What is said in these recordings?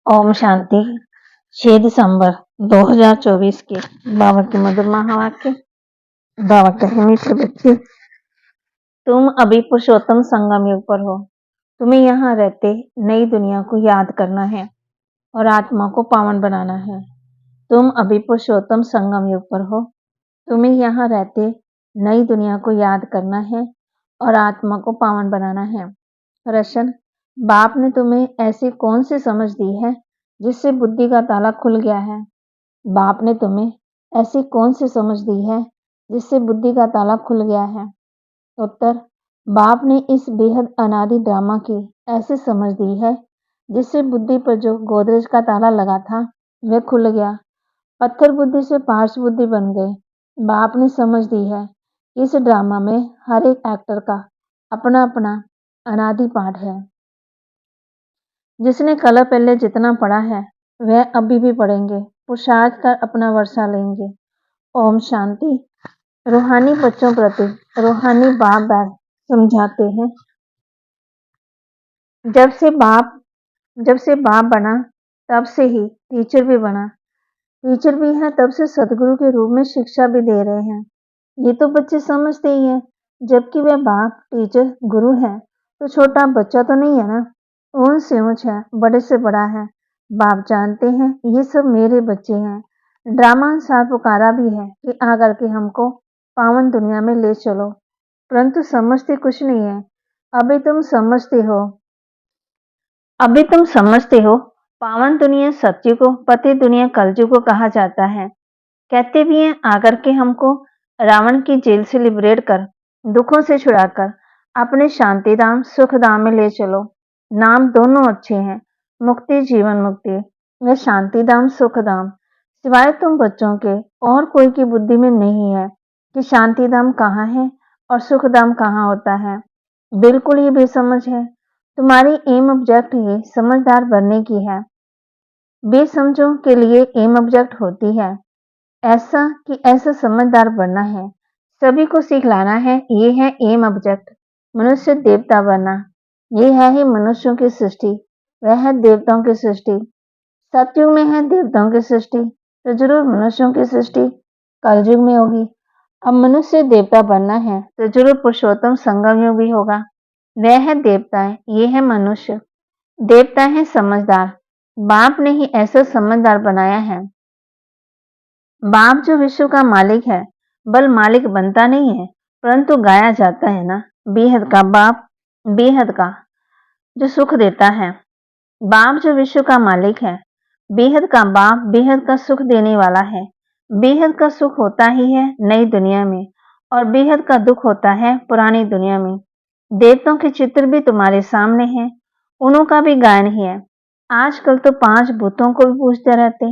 ओम शांति। 6 दिसंबर 2024 के बाबा के मधुर महावाक्य। बाबा कहे, मीठे बच्चे, तुम अभी पुरुषोत्तम संगम युग पर हो। तुम्हें यहाँ रहते नई दुनिया को याद करना है और आत्मा को पावन बनाना है। तुम अभी पुरुषोत्तम संगम युग पर हो। तुम्हें यहाँ रहते नई दुनिया को याद करना है और आत्मा को पावन बनाना है। प्रश्न: बाप ने तुम्हें ऐसी कौन सी समझ दी है जिससे बुद्धि का ताला खुल गया है? बाप ने तुम्हें ऐसी कौन सी समझ दी है जिससे बुद्धि का ताला खुल गया है? उत्तर: बाप ने इस बेहद अनादि ड्रामा की ऐसी समझ दी है जिससे बुद्धि पर जो गोदरेज का ताला लगा था वह खुल गया। पत्थर बुद्धि से पार्श्व बुद्धि बन गए। बाप ने समझ दी है कि इस ड्रामा में हर एक एक्टर का अपना अपना अनादि पाठ है। जिसने कल पहले जितना पढ़ा है वह अभी भी पढ़ेंगे, पुरुषार्थ कर अपना वर्षा लेंगे। ओम शांति। रूहानी बच्चों प्रति रूहानी बाप बैठ समझाते हैं, जब से बाप बना तब से ही टीचर भी बना। टीचर भी है तब से सदगुरु के रूप में शिक्षा भी दे रहे हैं। ये तो बच्चे समझते ही हैं, जबकि वह बाप टीचर गुरु है तो छोटा बच्चा तो नहीं है ना। ऊंच से ऊंच है, बड़े से बड़ा है। बाप जानते हैं ये सब मेरे बच्चे हैं। ड्रामा अनुसार पुकारा भी है कि आकर के हमको पावन दुनिया में ले चलो, परंतु समझते कुछ नहीं है। अभी तुम समझते हो पावन दुनिया सत्य को, पति दुनिया कलयुग को कहा जाता है। कहते भी हैं आकर के हमको रावण की जेल से लिबरेट कर, दुखों से छुड़ाकर अपने शांतिधाम सुखधाम में ले चलो। नाम दोनों अच्छे हैं, मुक्ति जीवन मुक्ति, वह शांतिधाम सुखधाम। सिवाय तुम बच्चों के और कोई की बुद्धि में नहीं है कि शांतिधाम कहाँ है और सुखधाम कहाँ होता है। बिल्कुल ही बेसमझ है। तुम्हारी एम ऑब्जेक्ट ही समझदार बनने की है। बेसमझों के लिए एम ऑब्जेक्ट होती है ऐसा समझदार बनना है, सभी को सिखलाना है। ये है एम ऑब्जेक्ट। मनुष्य देवता बनना, ये है ही मनुष्यों की सृष्टि, वह है देवताओं की सृष्टि। सतयुग में है देवताओं की सृष्टि तो जरूर मनुष्यों की सृष्टि कलयुग में होगी। अब मनुष्य देवता बनना है तो जरूर पुरुषोत्तम संगम युग भी होगा। वह है देवताएं, ये है मनुष्य। देवता है समझदार, बाप ने ही ऐसा समझदार बनाया है। बाप जो विश्व का मालिक है, बल मालिक बनता नहीं है परंतु गाया जाता है ना। बेहद का बाप, बेहद का जो सुख देता है। बाप जो विश्व का मालिक है, बेहद का बाप बेहद का सुख देने वाला है। बेहद का सुख होता ही है नई दुनिया में और बेहद का दुख होता है पुरानी दुनिया में। देवताओं के चित्र भी तुम्हारे सामने हैं, उन्हों का भी गायन ही है। आजकल तो 5 भूतों को भी पूछते रहते।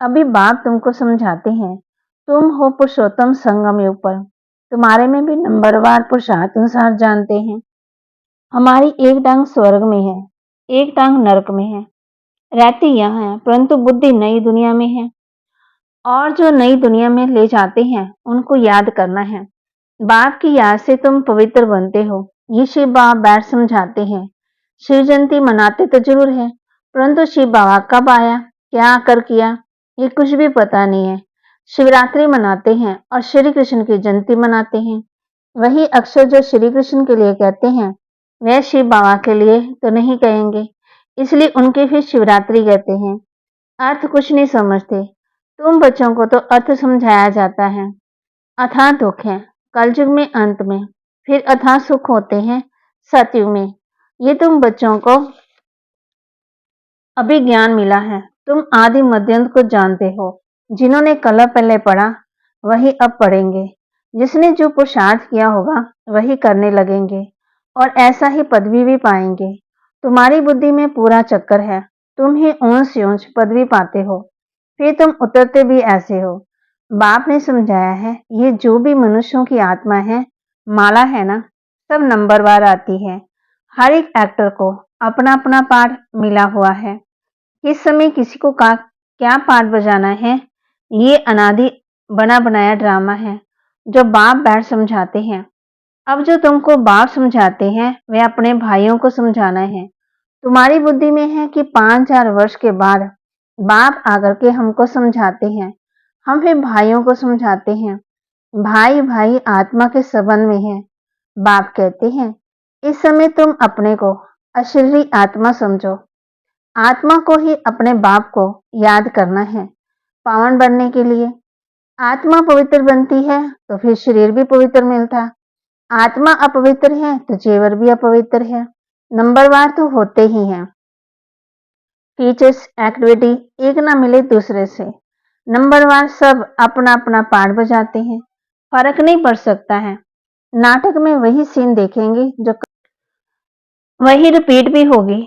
अभी बाप तुमको समझाते हैं, तुम हो पुरुषोत्तम संगम युग पर, तुम्हारे में भी नंबरवार पुरुषार्थ अनुसार जानते हैं। हमारी एक टांग स्वर्ग में है, एक टांग नरक में है। रहती यहाँ है परंतु बुद्धि नई दुनिया में है, और जो नई दुनिया में ले जाते हैं उनको याद करना है। बाप की याद से तुम पवित्र बनते हो, ये शिव बाबा बैठ समझाते हैं। शिव जयंती मनाते तो जरूर है, परंतु शिव बाबा कब आया, क्या आकर किया, ये कुछ भी पता नहीं है। शिवरात्रि मनाते हैं और श्री कृष्ण की जयंती मनाते हैं। वही अक्षर जो श्री कृष्ण के लिए कहते हैं वह शिव बाबा के लिए तो नहीं कहेंगे, इसलिए उनके फिर शिवरात्रि कहते हैं। अर्थ कुछ नहीं समझते। तुम बच्चों को तो अर्थ समझाया जाता है। अथाह दुख है कलयुग में, अंत में फिर अथाह सुख होते हैं सतयुग में। ये तुम बच्चों को अभी ज्ञान मिला है। तुम आदि मध्यंत को जानते हो। जिन्होंने कल पहले पढ़ा वही अब पढ़ेंगे। जिसने जो पुरुषार्थ किया होगा वही करने लगेंगे और ऐसा ही पदवी भी पाएंगे। तुम्हारी बुद्धि में पूरा चक्कर है, तुम ही ऊंच से ऊंच पदवी पाते हो, फिर तुम उतरते भी ऐसे हो। बाप ने समझाया है ये जो भी मनुष्यों की आत्मा है, माला है ना, सब नंबरवार आती है। हर एक एक्टर को अपना अपना पार्ट मिला हुआ है। इस समय किसी को क्या पार्ट बजाना है, ये अनादि बना बनाया ड्रामा है जो बाप बैठ समझाते हैं। अब जो तुमको बाप समझाते हैं वे अपने भाइयों को समझाना है। तुम्हारी बुद्धि में है कि 5,000 वर्ष के बाद बाप आकर के हमको समझाते हैं। हम फिर भाइयों को समझाते हैं। भाई भाई आत्मा के संबंध में है। बाप कहते हैं, इस समय तुम अपने को अशरीरी आत्मा समझो। आत्मा को ही अपने बाप को याद करना है पावन बनने के लिए। आत्मा पवित्र बनती है तो फिर शरीर भी पवित्र मिलता। आत्मा अपवित्र है तो जेवर भी अपवित्र है। नंबरवार तो होते ही हैं। टीचर्स एक्टिविटी एक ना मिले दूसरे से। नंबरवार सब अपना अपना पार्ट बजाते हैं। फर्क नहीं पड़ सकता है। नाटक में वही सीन देखेंगे जो वही रिपीट भी होगी।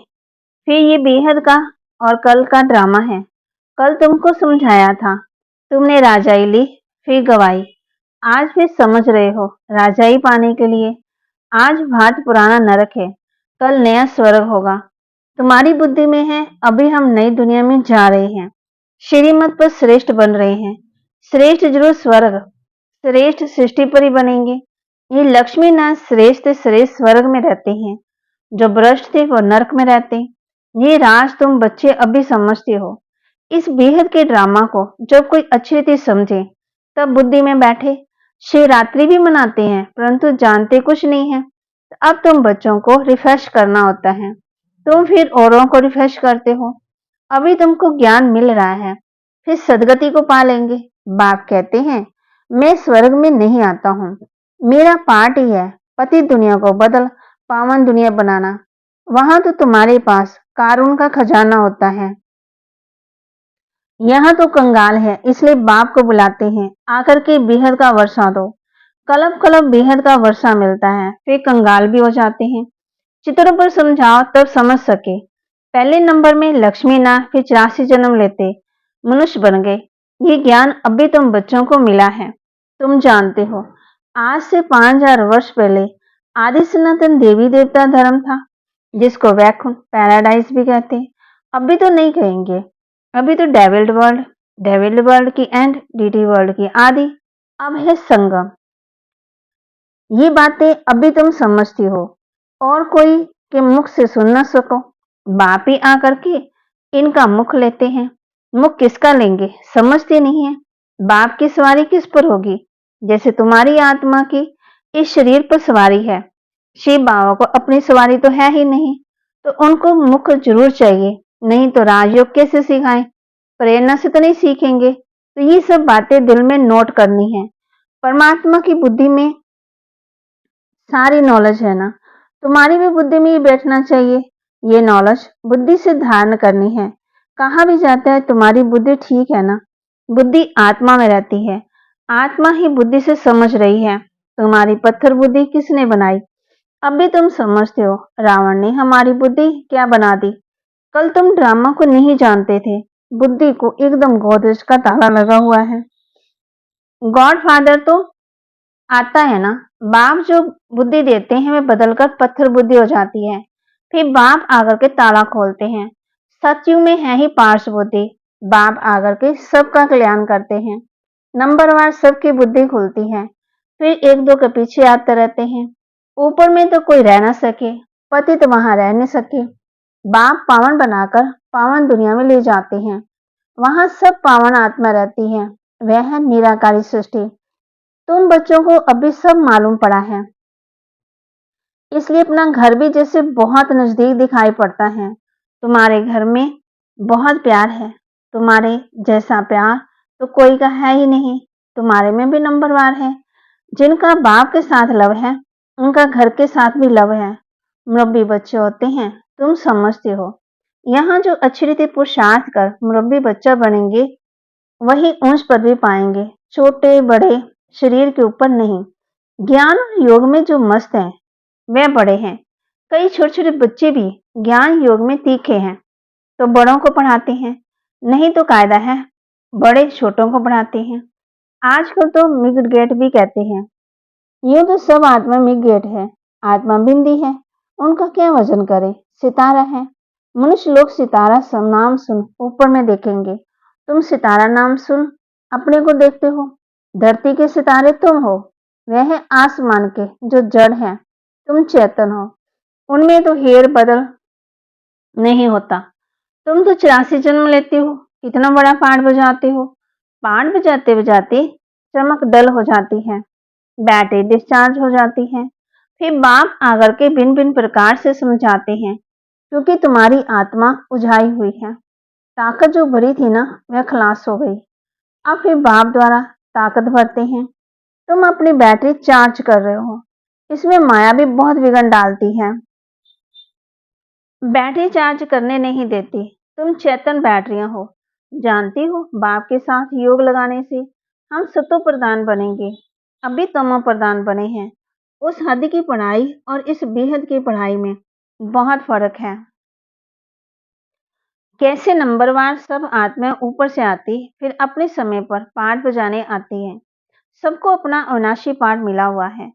फिर ये बेहद का और कल का ड्रामा है। कल तुमको समझाया था, तुमने राजाई ली, फिर गवाई। आज फिर समझ रहे हो राजाई पाने के लिए। आज भाट पुराना नरक है, कल नया स्वर्ग होगा। तुम्हारी बुद्धि में है अभी हम नई दुनिया में जा रहे हैं, श्रीमत पर श्रेष्ठ बन रहे हैं। श्रेष्ठ जरूर स्वर्ग, श्रेष्ठ सृष्टि पर ही बनेंगे। ये लक्ष्मी नाथ श्रेष्ठ श्रेष्ठ स्वर्ग में रहते हैं, जो भ्रष्ट थे वो नरक में रहते। ये राज तुम बच्चे अभी समझते हो। इस बेहद के ड्रामा को जब कोई अच्छी रीति समझे तब बुद्धि में बैठे। शिवरात्रि भी मनाते हैं परंतु जानते कुछ नहीं है। अब तुम बच्चों को रिफ्रेश करना होता है, तुम फिर औरों को रिफ्रेश करते हो। अभी तुमको ज्ञान मिल रहा है, फिर सदगति को पा लेंगे। बाप कहते हैं, मैं स्वर्ग में नहीं आता हूँ, मेरा पार्ट ही है पति दुनिया को बदल पावन दुनिया बनाना। वहां तो तुम्हारे पास कारून का खजाना होता है, यहाँ तो कंगाल है, इसलिए बाप को बुलाते हैं, आकर के बेहद का वर्षा दो। कलब कलब बेहद का वर्षा मिलता है, फिर कंगाल भी हो जाते हैं। चित्रों पर समझाओ तब समझ सके। पहले नंबर में लक्ष्मी ना, फिर 84 जन्म लेते मनुष्य बन गए। ये ज्ञान अभी तुम बच्चों को मिला है, तुम जानते हो। आज से 5,000 वर्ष पहले आदि सनातन देवी देवता धर्म था, जिसको वैकुंठ पैराडाइज भी कहते। अभी तो नहीं कहेंगे, अभी तो डेविल्ड वर्ल्ड की एंड डीटी वर्ल्ड की आदि। अब है संगम। ये बातें अभी तुम समझती हो और कोई के मुख से सुन न सको। बाप ही आकर के इनका मुख लेते हैं। मुख किसका लेंगे समझते नहीं है। बाप की सवारी किस पर होगी? जैसे तुम्हारी आत्मा की इस शरीर पर सवारी है। शिव बाबा को अपनी सवारी तो है ही नहीं, तो उनको मुख जरूर चाहिए, नहीं तो राजयोग कैसे सिखाएं? प्रेरणा से तो नहीं सीखेंगे। तो ये सब बातें दिल में नोट करनी है। परमात्मा की बुद्धि में सारी नॉलेज है ना, तुम्हारी भी बुद्धि में ही बैठना चाहिए। ये नॉलेज बुद्धि से धारण करनी है। कहाँ भी जाता है तुम्हारी बुद्धि ठीक है ना। बुद्धि आत्मा में रहती है, आत्मा ही बुद्धि से समझ रही है। तुम्हारी पत्थर बुद्धि किसने बनाई? अब भी तुम समझते हो रावण ने हमारी बुद्धि क्या बना दी। कल तुम ड्रामा को नहीं जानते थे, बुद्धि को एकदम गोदरेज का ताला लगा हुआ है। गॉड फादर तो आता है ना, बाप जो बुद्धि देते हैं वे बदलकर पत्थर बुद्धि हो जाती है। फिर बाप आकर के ताला खोलते हैं। सतयुग में है ही पार्श बुद्धि। बाप आकर के सबका कल्याण करते हैं। नंबरवार सबकी बुद्धि खुलती है, फिर एक दो के पीछे आते रहते हैं। ऊपर में तो कोई रह ना सके, पति तो वहां रह नहीं सके। बाप पावन बनाकर पावन दुनिया में ले जाते हैं। वहां सब पावन आत्मा रहती है, वह है निराकारी सृष्टि। तुम बच्चों को अभी सब मालूम पड़ा है, इसलिए अपना घर भी जैसे बहुत नजदीक दिखाई पड़ता है। तुम्हारे घर में बहुत प्यार है, तुम्हारे जैसा प्यार तो कोई का है ही नहीं। तुम्हारे में भी नंबरवार है। जिनका बाप के साथ लव है उनका घर के साथ भी लव है। मुरब्बी बच्चे होते हैं, तुम समझते हो। यहाँ जो अच्छी रीति पुरुषार्थ कर मुरब्बी बच्चा बनेंगे वही ऊंच पदवी पाएंगे, छोटे बड़े शरीर के ऊपर नहीं। ज्ञान और योग में जो मस्त हैं वे बड़े हैं। कई छोटे छोटे बच्चे भी ज्ञान योग में तीखे हैं तो बड़ों को पढ़ाते हैं, नहीं तो कायदा है बड़े छोटों को पढ़ाते हैं। आजकल तो मिड गेट भी कहते हैं। यूं तो सब आत्मा मिड गेट है, आत्मा बिंदी है, उनका क्या वजन करे? सितारा है। मनुष्य लोग सितारा नाम सुन ऊपर में देखेंगे। तुम सितारा नाम सुन अपने को देखते हो। धरती के सितारे तुम हो, वह है आसमान के जो जड़ है, तुम चेतन हो। उनमें तो हेर बदल नहीं होता। तुम तो 84 जन्म लेते हो, कितना बड़ा पाठ बजाते हो। पाठ बजाते बजाते चमक डल हो जाती है, बैटरी डिस्चार्ज हो जाती है। फिर बाप आकर के भिन्न भिन्न प्रकार से समझाते हैं, क्योंकि तुम्हारी आत्मा उझाई हुई है। ताकत जो भरी थी ना, वह खलास हो गई। अब फिर बाप द्वारा ताकत भरते हैं। तुम अपनी बैटरी चार्ज कर रहे हो। इसमें माया भी बहुत विघ्न डालती है। बैटरी चार्ज करने नहीं देती। तुम चेतन बैटरियां हो। जानती हो, बाप के साथ योग लगाने से हम सतो प्रधान बनेंगे। अभी तमो प्रधान बने हैं। उस हद की पढ़ाई और इस बेहद की पढ़ाई में बहुत फर्क है। कैसे नंबरवार सब आत्माएं ऊपर से आती, फिर अपने समय पर पाठ बजाने आती हैं। सबको अपना अविनाशी पाठ मिला हुआ है।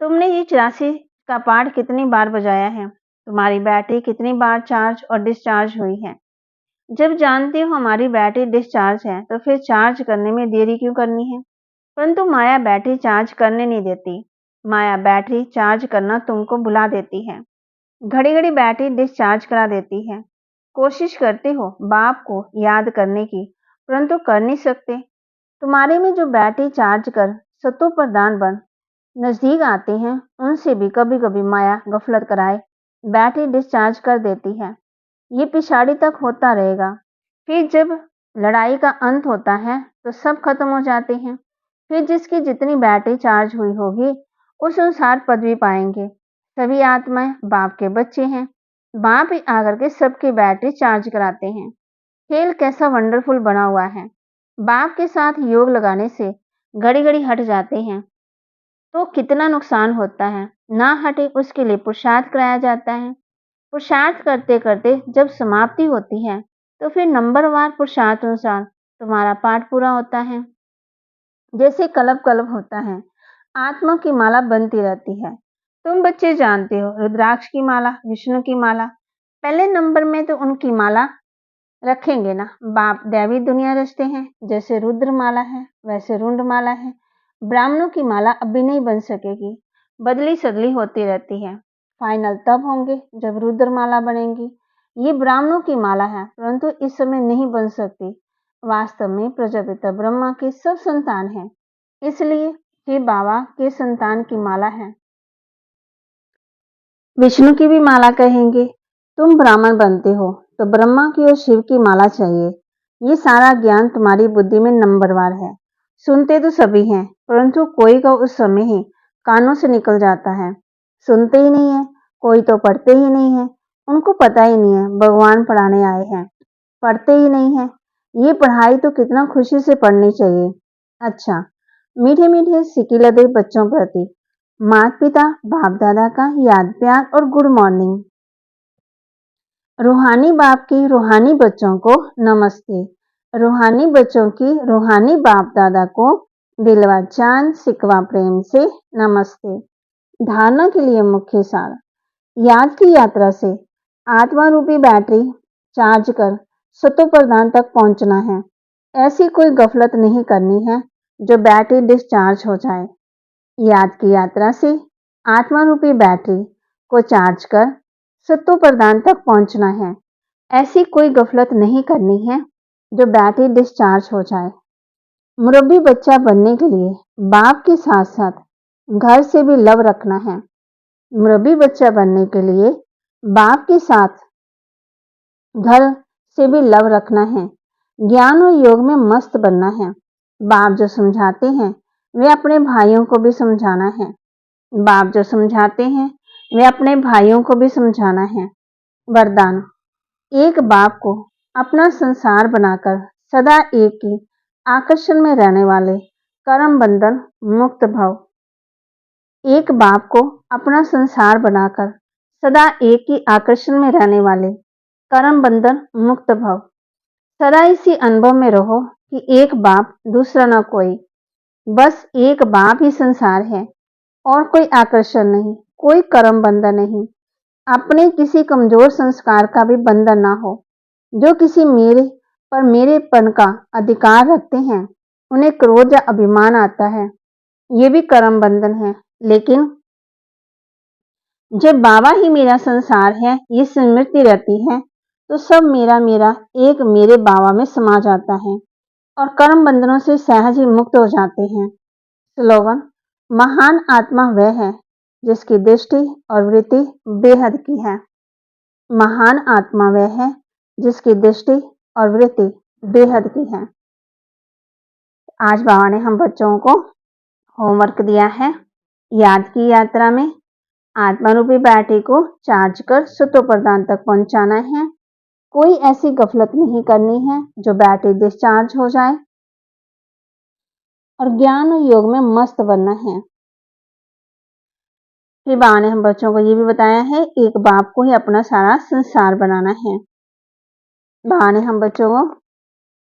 तुमने ये 84 का पाठ कितनी बार बजाया है? तुम्हारी बैटरी कितनी बार चार्ज और डिस्चार्ज हुई है? जब जानते हो हमारी बैटरी डिस्चार्ज है, तो फिर चार्ज करने में देरी क्यों करनी है? परंतु माया बैटरी चार्ज करने नहीं देती। माया बैटरी चार्ज करना तुमको भुला देती है। घड़ी घड़ी बैटरी डिस्चार्ज करा देती है। कोशिश करते हो बाप को याद करने की, परंतु कर नहीं सकते। तुम्हारे में जो बैटरी चार्ज कर सतो प्रधान बन नजदीक आते हैं, उनसे भी कभी कभी माया गफलत कराए बैटरी डिस्चार्ज कर देती है। ये पिछाड़ी तक होता रहेगा। फिर जब लड़ाई का अंत होता है, तो सब खत्म हो जाते हैं। फिर जिसकी जितनी बैटरी चार्ज हुई होगी, उस अनुसार पदवी पाएंगे। सभी आत्माएं बाप के बच्चे हैं। बाप ही आकर के सबकी बैटरी चार्ज कराते हैं। खेल कैसा वंडरफुल बना हुआ है। बाप के साथ योग लगाने से घड़ी घड़ी हट जाते हैं, तो कितना नुकसान होता है। ना हटे उसके लिए पुरुषार्थ कराया जाता है। पुरुषार्थ करते करते जब समाप्ति होती है, तो फिर नंबरवार पुरुषार्थ अनुसार तुम्हारा पाठ पूरा होता है। जैसे कलब कलब होता है, आत्मा की माला बनती रहती है। तुम बच्चे जानते हो, रुद्राक्ष की माला, विष्णु की माला। पहले नंबर में तो उनकी माला रखेंगे ना। बाप दैवी दुनिया रचते हैं। जैसे रुद्र माला है, वैसे रुंड माला है। ब्राह्मणों की माला अभी नहीं बन सकेगी, बदली सदली होती रहती है। फाइनल तब होंगे जब रुद्र माला बनेंगी। ये ब्राह्मणों की माला है, परंतु इस समय नहीं बन सकती। वास्तव में प्रजापिता ब्रह्मा के सब संतान हैं, इसलिए हे बाबा के संतान की माला है। विष्णु की भी माला कहेंगे। तुम ब्राह्मण बनते हो, तो ब्रह्मा की और शिव की माला चाहिए। ये सारा ज्ञान तुम्हारी बुद्धि में नंबरवार है। सुनते तो सभी हैं, परंतु कोई का उस समय ही कानों से निकल जाता है। सुनते ही नहीं है, कोई तो पढ़ते ही नहीं है। उनको पता ही नहीं है भगवान पढ़ाने आए हैं। पढ़ते ही नहीं है। ये पढ़ाई तो कितना खुशी से पढ़नी चाहिए। अच्छा, मीठे मीठे सिकी लदे बच्चों प्रति माता पिता बाप दादा का याद प्यार और गुड मॉर्निंग। रूहानी बाप की रूहानी बच्चों को नमस्ते। रूहानी बच्चों की रूहानी बाप दादा को दिलवा जान सिकवा प्रेम से नमस्ते। धारणा के लिए मुख्य सार। याद की यात्रा से आत्मा रूपी बैटरी चार्ज कर सतो प्रधान तक पहुंचना है। ऐसी कोई गफलत नहीं करनी है जो बैटरी डिस्चार्ज हो जाए। याद की यात्रा से आत्मा रूपी बैटरी को चार्ज कर सत्व प्रदान तक पहुंचना है। ऐसी कोई गफलत नहीं करनी है जो बैटरी डिस्चार्ज हो जाए। मुरब्बी बच्चा बनने के लिए बाप के साथ साथ घर से भी लव रखना है। मुरब्बी बच्चा बनने के लिए बाप के साथ घर से भी लव रखना है। ज्ञान और योग में मस्त बनना है। बाप जो समझाते हैं, वे अपने भाइयों को भी समझाना है। बाप जो समझाते हैं, वे अपने भाइयों को भी समझाना है। वरदान। एक बाप को अपना संसार बनाकर सदा एक ही आकर्षण में रहने वाले कर्म बंधन मुक्त भव। एक बाप को अपना संसार बनाकर सदा एक ही आकर्षण में रहने वाले कर्म बंधन मुक्त भव। सदा इसी अनुभव में रहो कि एक बाप दूसरा न कोई, बस एक बाप ही संसार है और कोई आकर्षण नहीं, कोई कर्म बंधन नहीं। अपने किसी कमजोर संस्कार का भी बंधन ना हो। जो किसी मेरे पर मेरेपन का अधिकार रखते हैं, उन्हें क्रोध या अभिमान आता है, ये भी कर्म बंधन है। लेकिन जब बाबा ही मेरा संसार है, ये स्मृति रहती है, तो सब मेरा मेरा एक मेरे बाबा में समा जाता है और कर्म बंधनों से सहज ही मुक्त हो जाते हैं। स्लोगन: महान आत्मा वह है जिसकी दृष्टि और वृत्ति बेहद की है। महान आत्मा वह है जिसकी दृष्टि और वृत्ति बेहद की है। आज बाबा ने हम बच्चों को होमवर्क दिया है। याद की यात्रा में आत्मा रूपी बैटरी को चार्ज कर सतो प्रदान तक पहुंचाना है। कोई ऐसी गफलत नहीं करनी है जो बैटरी डिस्चार्ज हो जाए और ज्ञान और योग में मस्त बनना है। फिर बाबा ने हम बच्चों को ये भी बताया है, एक बाप को ही अपना सारा संसार बनाना है। बाबा ने हम बच्चों को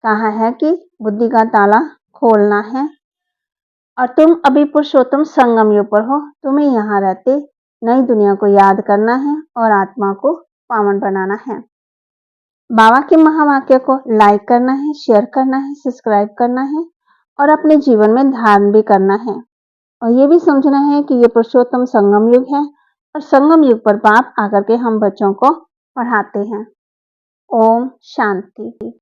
कहा है कि बुद्धि का ताला खोलना है और तुम अभी पुरुषोत्तम संगम युग पर हो। तुम्हें यहाँ रहते नई दुनिया को याद करना है और आत्मा को पावन बनाना है। बाबा के महावाक्य को लाइक करना है, शेयर करना है, सब्सक्राइब करना है और अपने जीवन में धारण भी करना है। और ये भी समझना है कि ये पुरुषोत्तम संगम युग है और संगम युग पर बाप आकर के हम बच्चों को पढ़ाते हैं। ओम शांति।